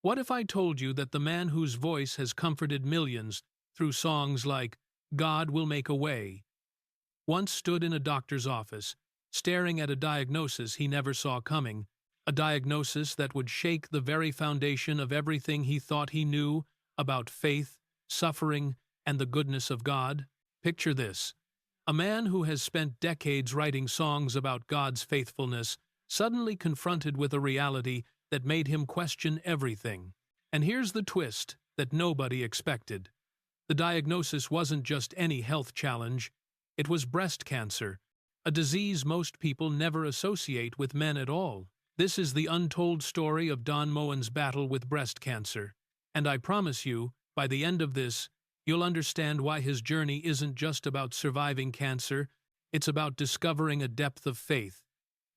What if I told you that the man whose voice has comforted millions through songs like God Will Make a Way once stood in a doctor's office, staring at a diagnosis he never saw coming, a diagnosis that would shake the very foundation of everything he thought he knew about faith, suffering, and the goodness of God? Picture this. A man who has spent decades writing songs about God's faithfulness, suddenly confronted with a reality that made him question everything. And here's the twist that nobody expected. The diagnosis wasn't just any health challenge, it was breast cancer, a disease most people never associate with men at all. This is the untold story of Don Moen's battle with breast cancer, and I promise you, by the end of this, you'll understand why his journey isn't just about surviving cancer, it's about discovering a depth of faith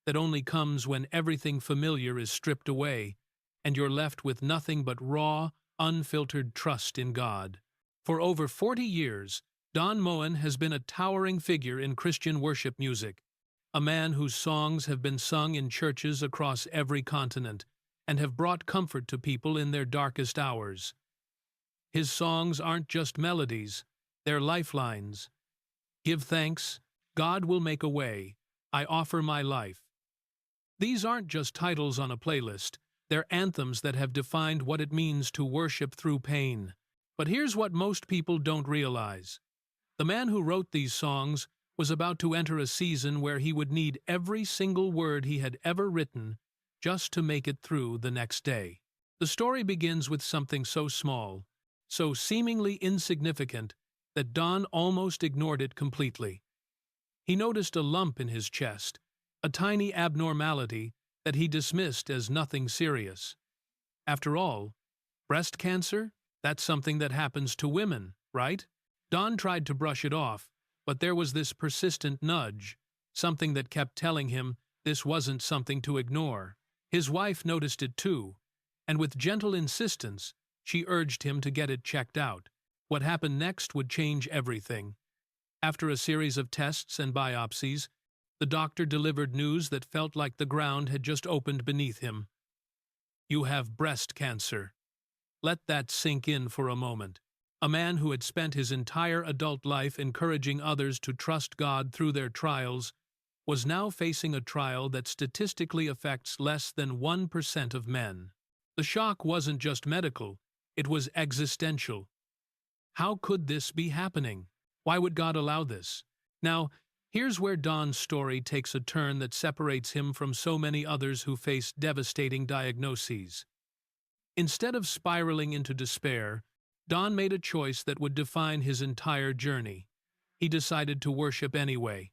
that only comes when everything familiar is stripped away, and you're left with nothing but raw, unfiltered trust in God. For over 40 years, Don Moen has been a towering figure in Christian worship music, a man whose songs have been sung in churches across every continent and have brought comfort to people in their darkest hours. His songs aren't just melodies, they're lifelines. Give thanks, God will make a way, I offer my life. These aren't just titles on a playlist, they're anthems that have defined what it means to worship through pain. But here's what most people don't realize. The man who wrote these songs was about to enter a season where he would need every single word he had ever written just to make it through the next day. The story begins with something so small, so seemingly insignificant, that Don almost ignored it completely. He noticed a lump in his chest, a tiny abnormality that he dismissed as nothing serious. After all, breast cancer? That's something that happens to women, right? Don tried to brush it off, but there was this persistent nudge, something that kept telling him this wasn't something to ignore. His wife noticed it too, and with gentle insistence, she urged him to get it checked out. What happened next would change everything. After a series of tests and biopsies, the doctor delivered news that felt like the ground had just opened beneath him. You have breast cancer. Let that sink in for a moment. A man who had spent his entire adult life encouraging others to trust God through their trials was now facing a trial that statistically affects less than 1% of men. The shock wasn't just medical, it was existential. How could this be happening? Why would God allow this? Now, here's where Don's story takes a turn that separates him from so many others who face devastating diagnoses. Instead of spiraling into despair, Don made a choice that would define his entire journey. He decided to worship anyway.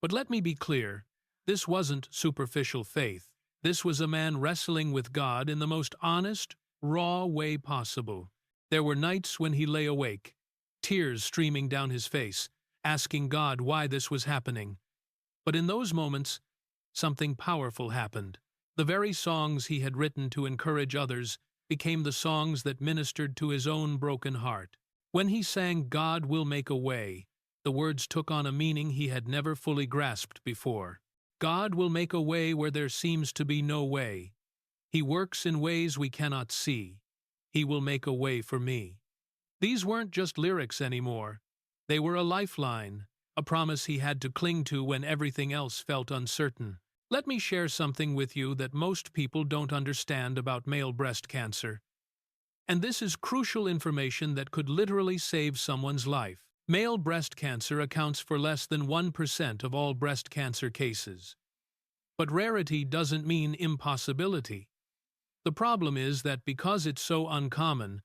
But let me be clear, this wasn't superficial faith. This was a man wrestling with God in the most honest, raw way possible. There were nights when he lay awake, tears streaming down his face, asking God why this was happening. But in those moments, something powerful happened. The very songs he had written to encourage others became the songs that ministered to his own broken heart. When he sang God Will Make a Way, the words took on a meaning he had never fully grasped before. God will make a way where there seems to be no way. He works in ways we cannot see. He will make a way for me. These weren't just lyrics anymore. They were a lifeline, a promise he had to cling to when everything else felt uncertain. Let me share something with you that most people don't understand about male breast cancer. And this is crucial information that could literally save someone's life. Male breast cancer accounts for less than 1% of all breast cancer cases. But rarity doesn't mean impossibility. The problem is that because it's so uncommon,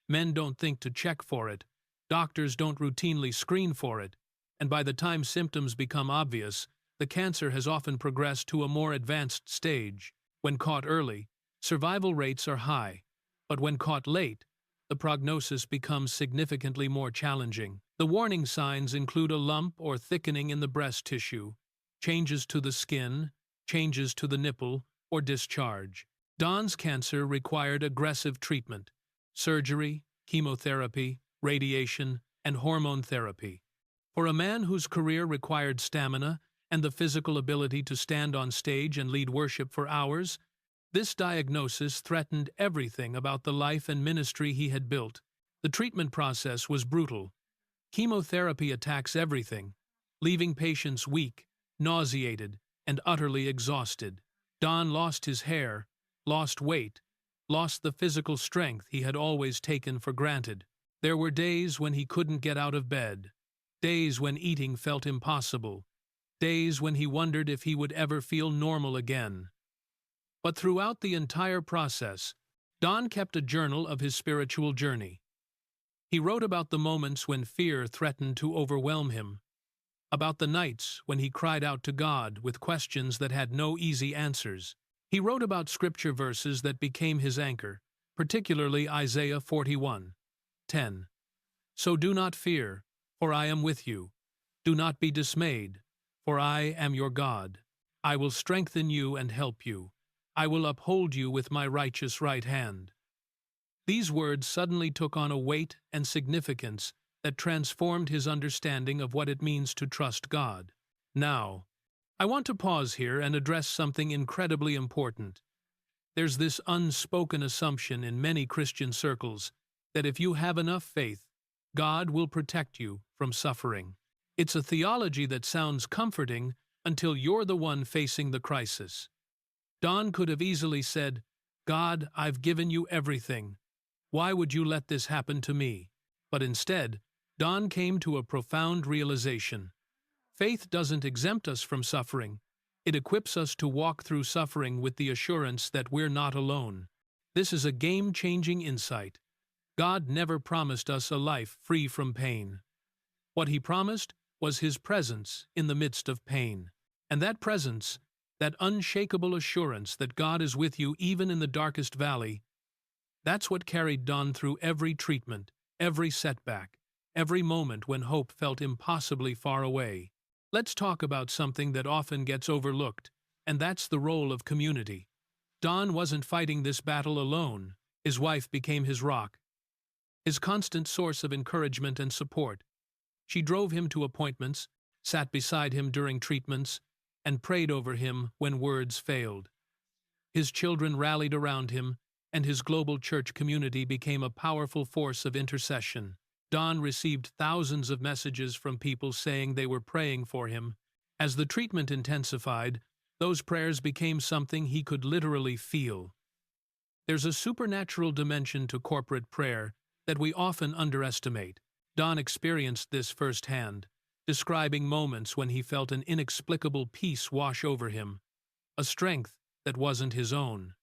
men don't think to check for it, doctors don't routinely screen for it, and by the time symptoms become obvious, the cancer has often progressed to a more advanced stage. When caught early, survival rates are high, but when caught late, the prognosis becomes significantly more challenging. The warning signs include a lump or thickening in the breast tissue, changes to the skin, changes to the nipple, or discharge. Don's cancer required aggressive treatment, surgery, chemotherapy, radiation, and hormone therapy. For a man whose career required stamina and the physical ability to stand on stage and lead worship for hours, This diagnosis threatened everything about the life and ministry he had built. The treatment process was brutal. Chemotherapy attacks everything, leaving patients weak, nauseated, and utterly exhausted. Don lost his hair, lost weight, lost the physical strength he had always taken for granted. There were days when he couldn't get out of bed, days when eating felt impossible, days when he wondered if he would ever feel normal again. But throughout the entire process, Don kept a journal of his spiritual journey. He wrote about the moments when fear threatened to overwhelm him, about the nights when he cried out to God with questions that had no easy answers. He wrote about scripture verses that became his anchor, particularly Isaiah 41:10. So do not fear, for I am with you. Do not be dismayed, for I am your God. I will strengthen you and help you. I will uphold you with my righteous right hand. These words suddenly took on a weight and significance that transformed his understanding of what it means to trust God. Now, I want to pause here and address something incredibly important. There's this unspoken assumption in many Christian circles that if you have enough faith, God will protect you from suffering. It's a theology that sounds comforting until you're the one facing the crisis. Don could have easily said, God, I've given you everything. Why would you let this happen to me? But instead, Don came to a profound realization. Faith doesn't exempt us from suffering. It equips us to walk through suffering with the assurance that we're not alone. This is a game-changing insight. God never promised us a life free from pain. What he promised was his presence in the midst of pain. And that presence, that unshakable assurance that God is with you even in the darkest valley, that's what carried Don through every treatment, every setback, every moment when hope felt impossibly far away. Let's talk about something that often gets overlooked, and that's the role of community. Don wasn't fighting this battle alone. His wife became his rock, his constant source of encouragement and support. She drove him to appointments, sat beside him during treatments, and prayed over him when words failed. His children rallied around him, and his global church community became a powerful force of intercession. Don received thousands of messages from people saying they were praying for him. As the treatment intensified, those prayers became something he could literally feel. There's a supernatural dimension to corporate prayer that we often underestimate. Don experienced this firsthand, describing moments when he felt an inexplicable peace wash over him, a strength that wasn't his own.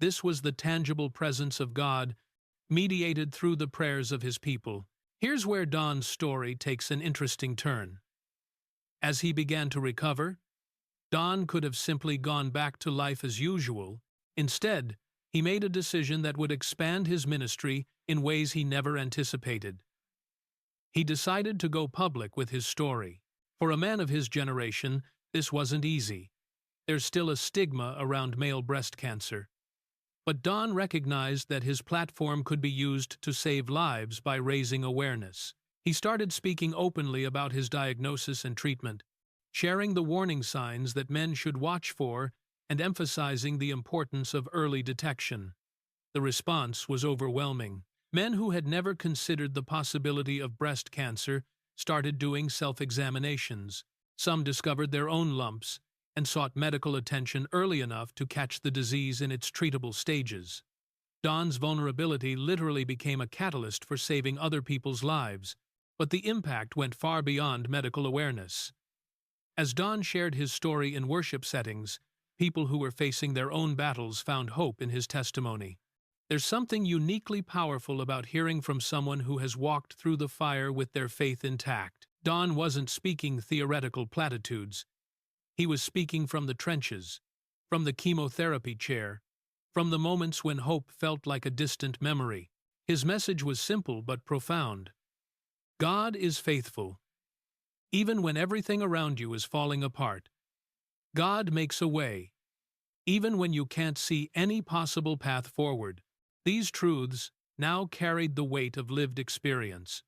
This was the tangible presence of God, mediated through the prayers of his people. Here's where Don's story takes an interesting turn. As he began to recover, Don could have simply gone back to life as usual. Instead, he made a decision that would expand his ministry in ways he never anticipated. He decided to go public with his story. For a man of his generation, this wasn't easy. There's still a stigma around male breast cancer. But Don recognized that his platform could be used to save lives by raising awareness. He started speaking openly about his diagnosis and treatment, sharing the warning signs that men should watch for and emphasizing the importance of early detection. The response was overwhelming. Men who had never considered the possibility of breast cancer started doing self-examinations. Some discovered their own lumps and sought medical attention early enough to catch the disease in its treatable stages. Don's vulnerability literally became a catalyst for saving other people's lives, but the impact went far beyond medical awareness. As Don shared his story in worship settings, people who were facing their own battles found hope in his testimony. There's something uniquely powerful about hearing from someone who has walked through the fire with their faith intact. Don wasn't speaking theoretical platitudes. He was speaking from the trenches, from the chemotherapy chair, from the moments when hope felt like a distant memory. His message was simple but profound. God is faithful. Even when everything around you is falling apart, God makes a way, even when you can't see any possible path forward. These truths now carried the weight of lived experience.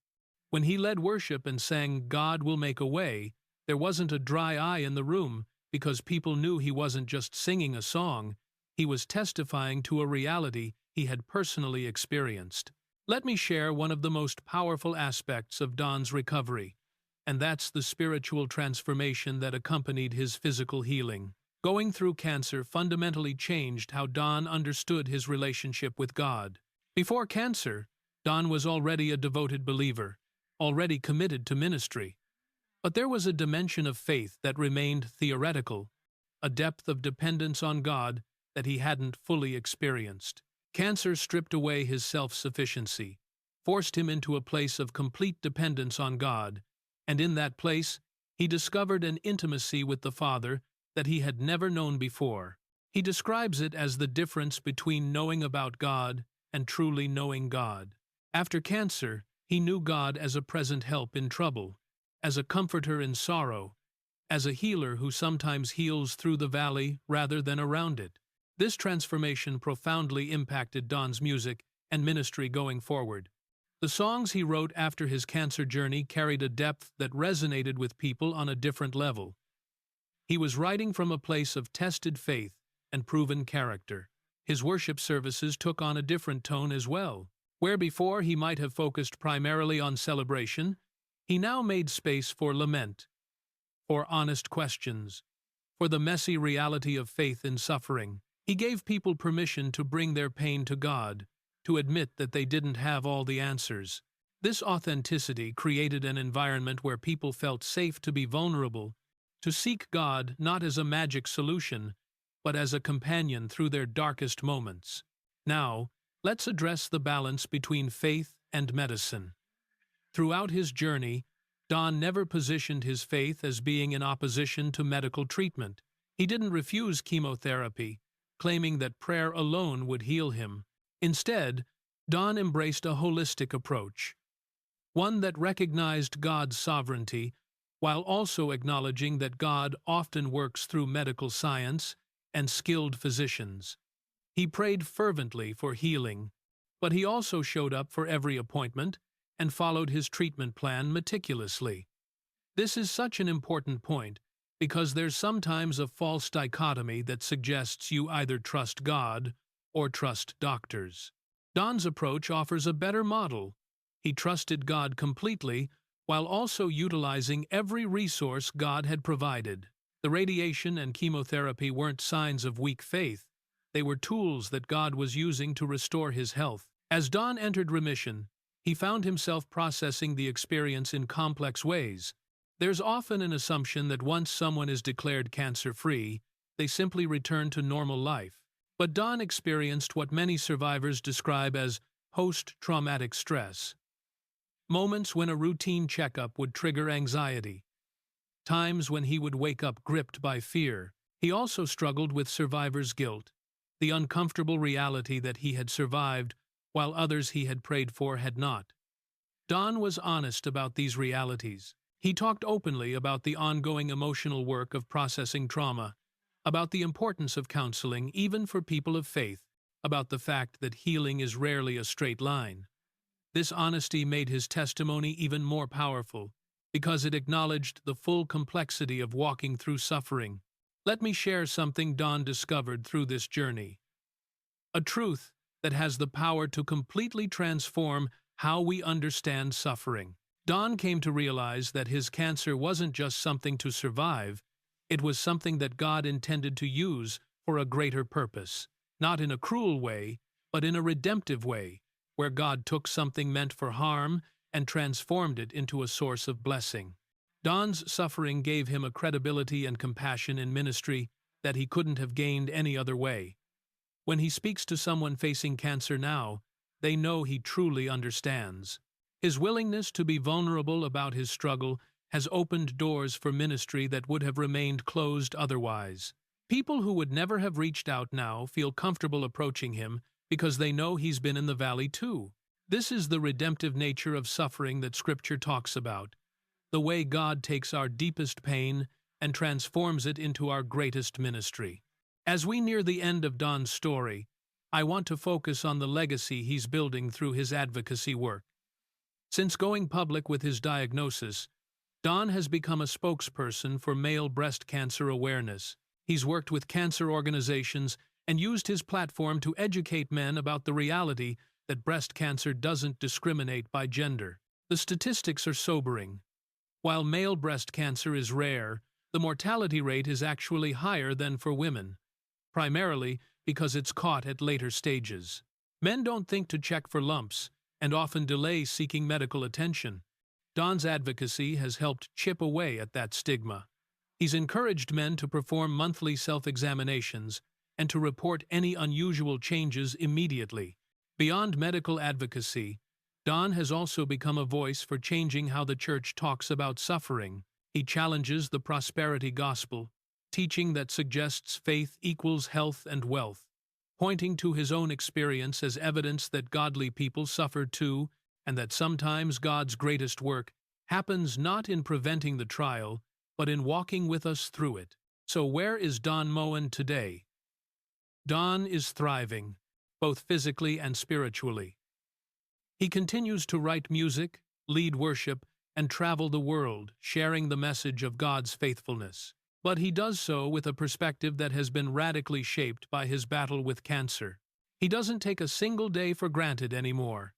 When he led worship and sang "God will make a way," there wasn't a dry eye in the room because people knew he wasn't just singing a song, he was testifying to a reality he had personally experienced. Let me share one of the most powerful aspects of Don's recovery, and that's the spiritual transformation that accompanied his physical healing. Going through cancer fundamentally changed how Don understood his relationship with God. Before cancer, Don was already a devoted believer, already committed to ministry. But there was a dimension of faith that remained theoretical, a depth of dependence on God that he hadn't fully experienced. Cancer stripped away his self-sufficiency, forced him into a place of complete dependence on God, and in that place, he discovered an intimacy with the Father that he had never known before. He describes it as the difference between knowing about God and truly knowing God. After cancer, he knew God as a present help in trouble, as a comforter in sorrow, as a healer who sometimes heals through the valley rather than around it. This transformation profoundly impacted Don's music and ministry going forward. The songs he wrote after his cancer journey carried a depth that resonated with people on a different level. He was writing from a place of tested faith and proven character. His worship services took on a different tone as well. Where before he might have focused primarily on celebration, he now made space for lament, for honest questions, for the messy reality of faith in suffering. He gave people permission to bring their pain to God, to admit that they didn't have all the answers. This authenticity created an environment where people felt safe to be vulnerable, to seek God not as a magic solution, but as a companion through their darkest moments. Now, let's address the balance between faith and medicine. Throughout his journey, Don never positioned his faith as being in opposition to medical treatment. He didn't refuse chemotherapy, claiming that prayer alone would heal him. Instead, Don embraced a holistic approach, one that recognized God's sovereignty while also acknowledging that God often works through medical science and skilled physicians. He prayed fervently for healing, but he also showed up for every appointment and followed his treatment plan meticulously. This is such an important point because there's sometimes a false dichotomy that suggests you either trust God or trust doctors. Don's approach offers a better model. He trusted God completely while also utilizing every resource God had provided. The radiation and chemotherapy weren't signs of weak faith. They were tools that God was using to restore his health. As Don entered remission, he found himself processing the experience in complex ways. There's often an assumption that once someone is declared cancer-free, they simply return to normal life. But Don experienced what many survivors describe as post-traumatic stress. Moments when a routine checkup would trigger anxiety. Times when he would wake up gripped by fear. He also struggled with survivor's guilt, the uncomfortable reality that he had survived while others he had prayed for had not. Don was honest about these realities. He talked openly about the ongoing emotional work of processing trauma, about the importance of counseling even for people of faith, about the fact that healing is rarely a straight line. This honesty made his testimony even more powerful, because it acknowledged the full complexity of walking through suffering. Let me share something Don discovered through this journey. A truth that has the power to completely transform how we understand suffering. Don came to realize that his cancer wasn't just something to survive, it was something that God intended to use for a greater purpose. Not in a cruel way, but in a redemptive way, where God took something meant for harm and transformed it into a source of blessing. Don's suffering gave him a credibility and compassion in ministry that he couldn't have gained any other way. When he speaks to someone facing cancer now, they know he truly understands. His willingness to be vulnerable about his struggle has opened doors for ministry that would have remained closed otherwise. People who would never have reached out now feel comfortable approaching him because they know he's been in the valley too. This is the redemptive nature of suffering that Scripture talks about, the way God takes our deepest pain and transforms it into our greatest ministry. As we near the end of Don's story, I want to focus on the legacy he's building through his advocacy work. Since going public with his diagnosis, Don has become a spokesperson for male breast cancer awareness. He's worked with cancer organizations and used his platform to educate men about the reality that breast cancer doesn't discriminate by gender. The statistics are sobering. While male breast cancer is rare, the mortality rate is actually higher than for women, primarily because it's caught at later stages. Men don't think to check for lumps, and often delay seeking medical attention. Don's advocacy has helped chip away at that stigma. He's encouraged men to perform monthly self-examinations and to report any unusual changes immediately. Beyond medical advocacy, Don has also become a voice for changing how the church talks about suffering. He challenges the prosperity gospel, teaching that suggests faith equals health and wealth, pointing to his own experience as evidence that godly people suffer too, and that sometimes God's greatest work happens not in preventing the trial, but in walking with us through it. So where is Don Moen today? Don is thriving, both physically and spiritually. He continues to write music, lead worship, and travel the world, sharing the message of God's faithfulness. But he does so with a perspective that has been radically shaped by his battle with cancer. He doesn't take a single day for granted anymore.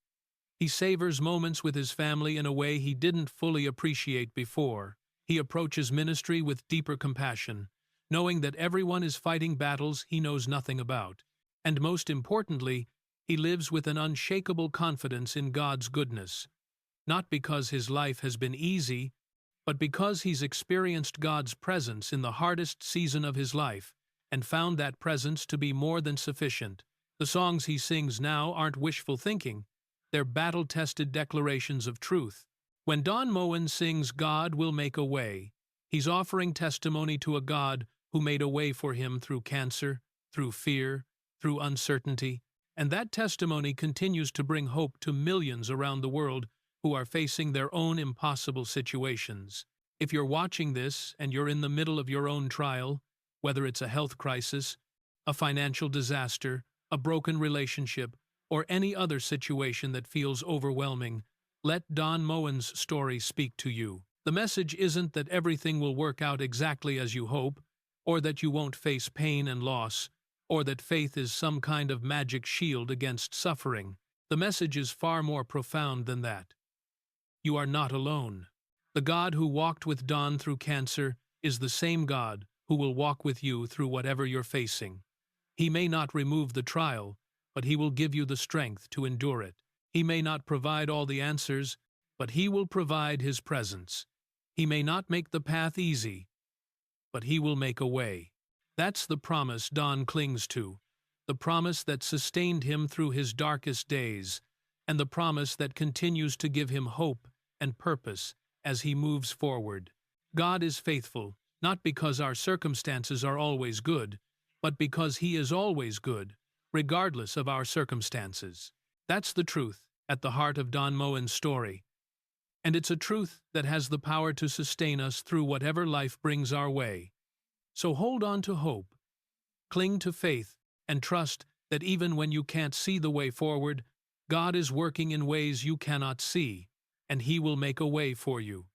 He savors moments with his family in a way he didn't fully appreciate before. He approaches ministry with deeper compassion, knowing that everyone is fighting battles he knows nothing about. And most importantly, he lives with an unshakable confidence in God's goodness, not because his life has been easy, but because he's experienced God's presence in the hardest season of his life and found that presence to be more than sufficient. The songs he sings now aren't wishful thinking, they're battle-tested declarations of truth. When Don Moen sings "God will make a way," he's offering testimony to a God who made a way for him through cancer, through fear, through uncertainty, and that testimony continues to bring hope to millions around the world who are facing their own impossible situations. If you're watching this and you're in the middle of your own trial, whether it's a health crisis, a financial disaster, a broken relationship, or any other situation that feels overwhelming, let Don Moen's story speak to you. The message isn't that everything will work out exactly as you hope, or that you won't face pain and loss, or that faith is some kind of magic shield against suffering. The message is far more profound than that. You are not alone. The God who walked with Don through cancer is the same God who will walk with you through whatever you're facing. He may not remove the trial, but he will give you the strength to endure it. He may not provide all the answers, but he will provide his presence. He may not make the path easy, but he will make a way. That's the promise Don clings to, the promise that sustained him through his darkest days, and the promise that continues to give him hope and purpose as he moves forward. God is faithful, not because our circumstances are always good, but because he is always good, regardless of our circumstances. That's the truth at the heart of Don Moen's story. And it's a truth that has the power to sustain us through whatever life brings our way. So hold on to hope, cling to faith, and trust that even when you can't see the way forward, God is working in ways you cannot see, and he will make a way for you.